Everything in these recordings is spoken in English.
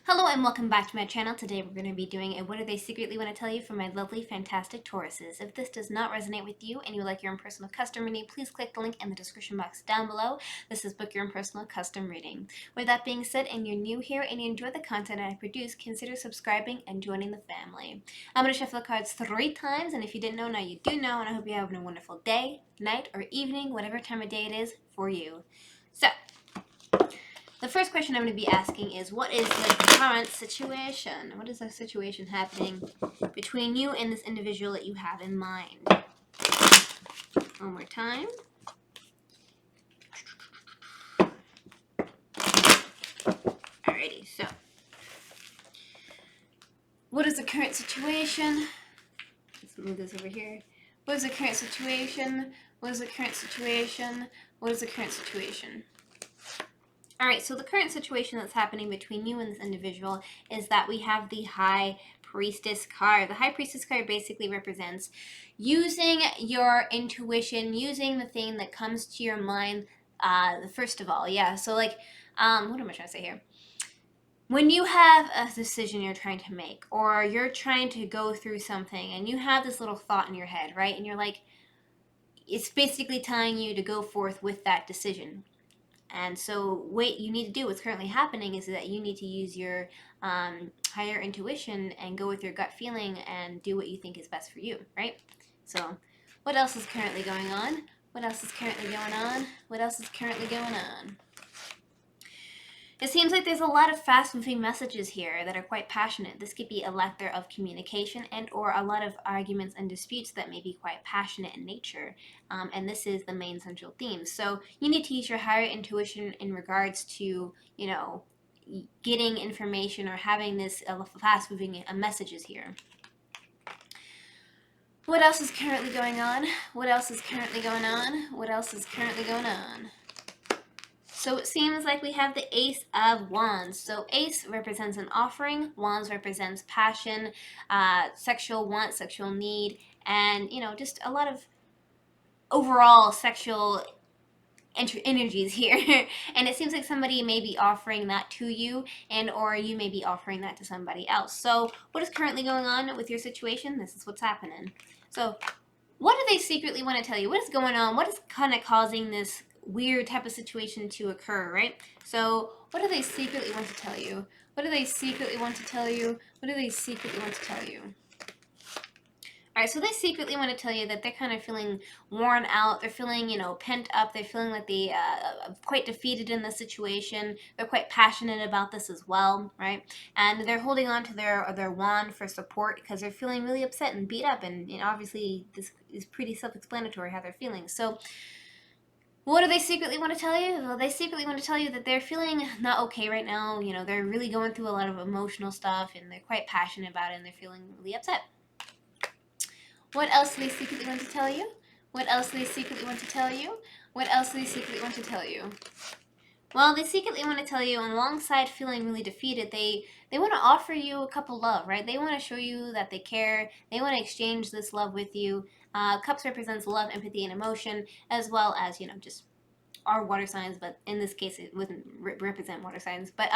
Hello and welcome back to my channel. Today we're going to be doing a what do they secretly want to tell you for my lovely fantastic Tauruses. If this does not resonate with you and you would like your own personal custom reading, please click the link in the description box down below. This is Book Your Own Personal Custom Reading. With that being said, and you're new here and you enjoy the content I produce, consider subscribing and joining the family. I'm going to shuffle the cards 3 times, and if you didn't know, now you do know, and I hope you're having a wonderful day, night, or evening, whatever time of day it is for you. So, the first question I'm going to be asking is, what is the current situation? What is the situation happening between you and this individual that you have in mind? One more time. Alrighty, so what is the current situation? Let's move this over here. What is the current situation? What is the current situation? What is the current situation? Alright, so the current situation that's happening between you and this individual is that we have the High Priestess card. The High Priestess card basically represents using your intuition, using the thing that comes to your mind first of all. Yeah, so like, what am I trying to say here? When you have a decision you're trying to make, or you're trying to go through something, and you have this little thought in your head, right? And you're like, it's basically telling you to go forth with that decision. And so what you need to do, what's currently happening, is that you need to use your higher intuition and go with your gut feeling and do what you think is best for you, right? So what else is currently going on? What else is currently going on? What else is currently going on? It seems like there's a lot of fast-moving messages here that are quite passionate. This could be a lack of communication and or a lot of arguments and disputes that may be quite passionate in nature. And this is the main central theme. So you need to use your higher intuition in regards to, getting information or having this fast-moving messages here. What else is currently going on? What else is currently going on? What else is currently going on? So it seems like we have the Ace of Wands. So Ace represents an offering, Wands represents passion, sexual want, sexual need, and, just a lot of overall sexual energies here. And it seems like somebody may be offering that to you, and or you may be offering that to somebody else. So what is currently going on with your situation? This is what's happening. So what do they secretly want to tell you? What is going on? What is kind of causing this weird type of situation to occur, right? So what do they secretly want to tell you? What do they secretly want to tell you? What do they secretly want to tell you? All right, so they secretly want to tell you that they're kind of feeling worn out. They're feeling, pent up. They're feeling like they quite defeated in the situation. They're quite passionate about this as well, right? And they're holding on to their wand for support because they're feeling really upset and beat up. And obviously, this is pretty self-explanatory how they're feeling. So what do they secretly want to tell you? Well, they secretly want to tell you that they're feeling not okay right now. They're really going through a lot of emotional stuff, and they're quite passionate about it, and they're feeling really upset. What else do they secretly want to tell you? What else do they secretly want to tell you? What else do they secretly want to tell you? Well, they secretly want to tell you, alongside feeling really defeated, they want to offer you a couple love, right? They want to show you that they care. They want to exchange this love with you. Cups represents love, empathy, and emotion, as well as, just our water signs, but in this case, it wouldn't represent water signs. But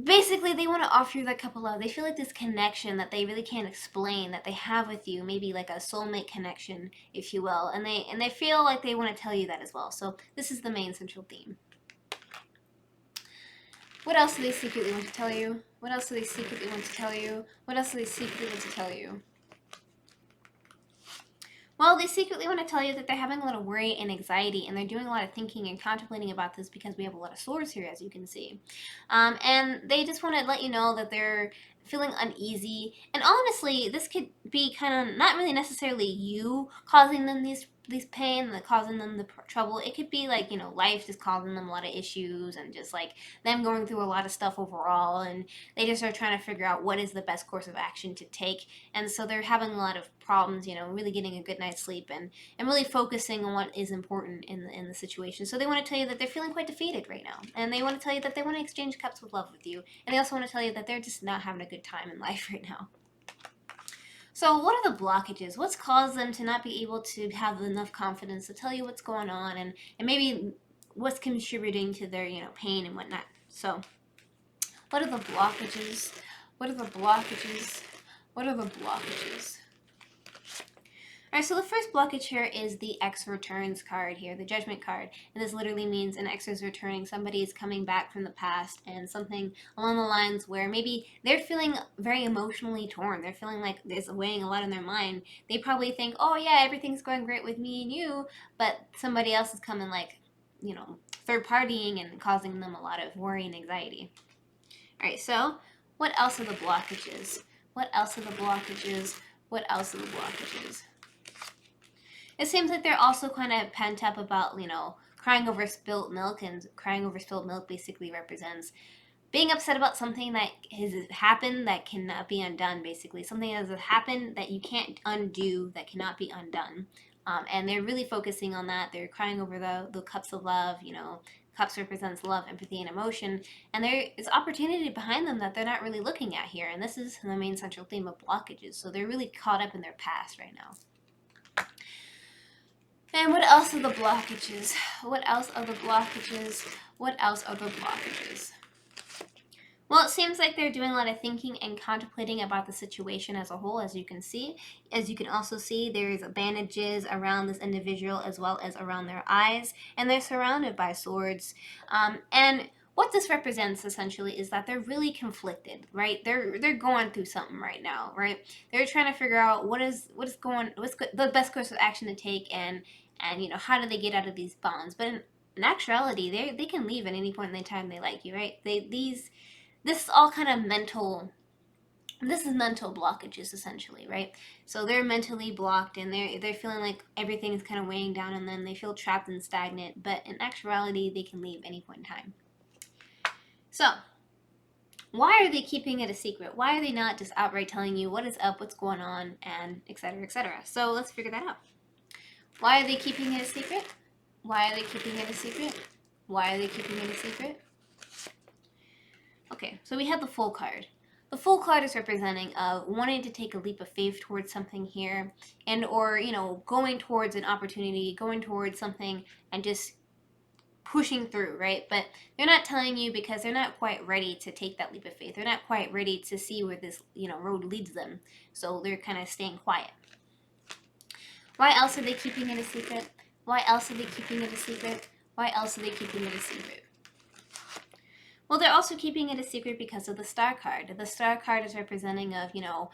basically, they want to offer you that couple love. They feel like this connection that they really can't explain that they have with you, maybe like a soulmate connection, if you will. And they feel like they want to tell you that as well. So this is the main central theme. What else do they secretly want to tell you? What else do they secretly want to tell you? What else do they secretly want to tell you? Well, they secretly want to tell you that they're having a lot of worry and anxiety, and they're doing a lot of thinking and contemplating about this because we have a lot of swords here, as you can see. And they just want to let you know that they're feeling uneasy. And honestly, this could be kind of not really necessarily you causing them these pain, causing them the trouble. It could be like, life just causing them a lot of issues, and just like them going through a lot of stuff overall, and they just are trying to figure out what is the best course of action to take. And so they're having a lot of problems, really getting a good night's sleep, and really focusing on what is important in the situation. So they want to tell you that they're feeling quite defeated right now, and they want to tell you that they want to exchange cups with love with you, and they also want to tell you that they're just not having a good time in life right now. So what are the blockages? What's caused them to not be able to have enough confidence to tell you what's going on, and maybe what's contributing to their, pain and whatnot? So What are the blockages? What are the blockages? What are the blockages? Alright, so the first blockage here is the X returns card here, the judgment card. And this literally means an X is returning, somebody is coming back from the past, and something along the lines where maybe they're feeling very emotionally torn. They're feeling like there's weighing a lot on their mind. They probably think, oh yeah, everything's going great with me and you, but somebody else is coming like, you know, third partying and causing them a lot of worry and anxiety. Alright, so what else are the blockages? What else are the blockages? What else are the blockages? It seems like they're also kind of pent up about, you know, crying over spilt milk, and crying over spilt milk basically represents being upset about something that has happened that cannot be undone, basically. Something that has happened that you can't undo, that cannot be undone. And they're really focusing on that. They're crying over the cups of love, you know. Cups represents love, empathy, and emotion. And there is opportunity behind them that they're not really looking at here. And this is the main central theme of blockages. So they're really caught up in their past right now. And what else are the blockages? What else are the blockages? What else are the blockages? Well, it seems like they're doing a lot of thinking and contemplating about the situation as a whole, as you can see. As you can also see, there's bandages around this individual as well as around their eyes, and they're surrounded by swords. And what this represents essentially is that they're really conflicted, right? They're going through something right now, right? They're trying to figure out what's the best course of action to take, and you know, how do they get out of these bonds. But in actuality, they can leave at any point in the time they like you, right? This is all kind of mental. This is mental blockages essentially, right? So they're mentally blocked, and they're feeling like everything's kind of weighing down on them. They feel trapped and stagnant, but in actuality, they can leave any point in time. So, why are they keeping it a secret? Why are they not just outright telling you what is up, what's going on, and etc., etc.? So let's figure that out. Why are they keeping it a secret? Why are they keeping it a secret? Why are they keeping it a secret? Okay, so we have the Fool card. The Fool card is representing of wanting to take a leap of faith towards something here, and or, you know, going towards an opportunity, going towards something, and just pushing through, right? But they're not telling you because they're not quite ready to take that leap of faith. They're not quite ready to see where this, you know, road leads them. So they're kind of staying quiet. Why else are they keeping it a secret? Why else are they keeping it a secret? Why else are they keeping it a secret? Well, they're also keeping it a secret because of the Star card. The Star card is representing of, you know,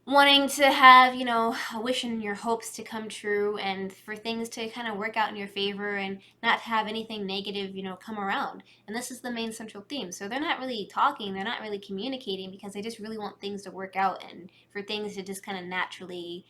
wanting to have, you know, a wish and your hopes to come true, and for things to kind of work out in your favor and not have anything negative, you know, come around. And this is the main central theme. So they're not really talking, they're not really communicating, because they just really want things to work out and for things to just kind of naturally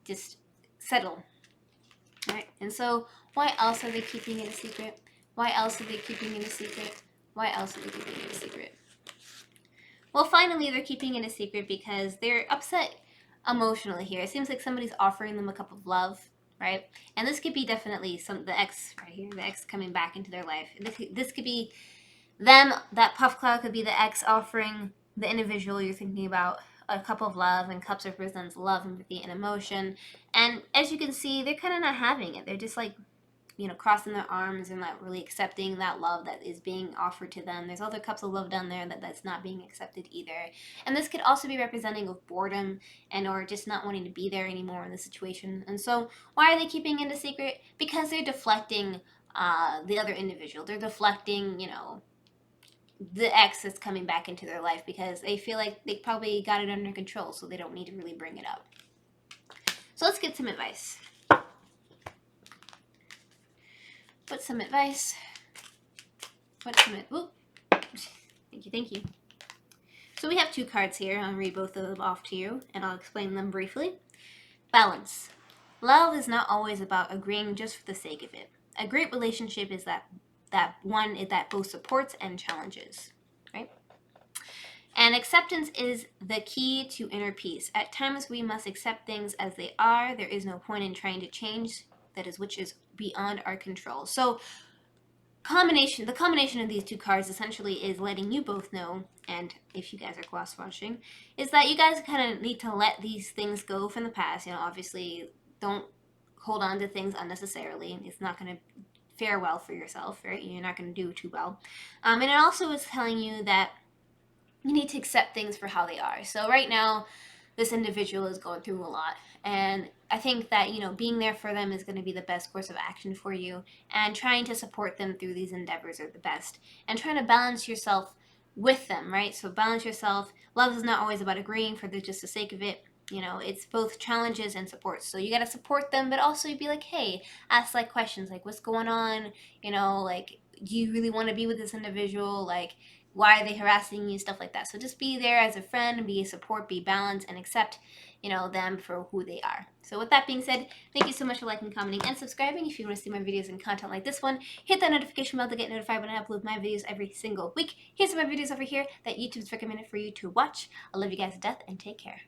just settle. All right? And so why else are they keeping it a secret? Why else are they keeping it a secret? Why else are they keeping it a secret? Well, finally, they're keeping it a secret because they're upset emotionally here. It seems like somebody's offering them a cup of love, right? And this could be definitely the ex right here, the ex coming back into their life. This could be them, that puff cloud could be the ex offering the individual you're thinking about a cup of love, and cups represents love, empathy, and emotion. And as you can see, they're kind of not having it. They're just like, you know, crossing their arms and not really accepting that love that is being offered to them. There's other cups of love down there that's not being accepted either. And this could also be representing of boredom and or just not wanting to be there anymore in the situation. And so why are they keeping it a secret? Because they're deflecting the other individual. They're deflecting, you know, the ex that's coming back into their life, because they feel like they probably got it under control, so they don't need to really bring it up. So let's get some advice. What's some advice? What's some advice? Thank you. So we have two cards here. I'll read both of them off to you, and I'll explain them briefly. Balance. Love is not always about agreeing just for the sake of it. A great relationship is that one that both supports and challenges, right? And acceptance is the key to inner peace. At times we must accept things as they are. There is no point in trying to change which is beyond our control. So the combination of these two cards essentially is letting you both know, and if you guys are cross watching, is that you guys kind of need to let these things go from the past. You know, obviously don't hold on to things unnecessarily. It's not going to fare well for yourself, right? You're not going to do too well. And it also is telling you that you need to accept things for how they are. So right now, this individual is going through a lot, and I think that, you know, being there for them is going to be the best course of action for you, and trying to support them through these endeavors are the best, and trying to balance yourself with them, right? So balance yourself. Love is not always about agreeing for just the sake of it. You know, it's both challenges and support. So you got to support them, but also be like, hey, ask like questions like, what's going on? You know, like, do you really want to be with this individual? Like, why are they harassing you? Stuff like that. So just be there as a friend, be a support, be balanced, and accept, you know, them for who they are. So with that being said, thank you so much for liking, commenting, and subscribing. If you want to see more videos and content like this one, hit that notification bell to get notified when I upload my videos every single week. Here's some of my videos over here that YouTube's recommended for you to watch. I love you guys to death, and take care.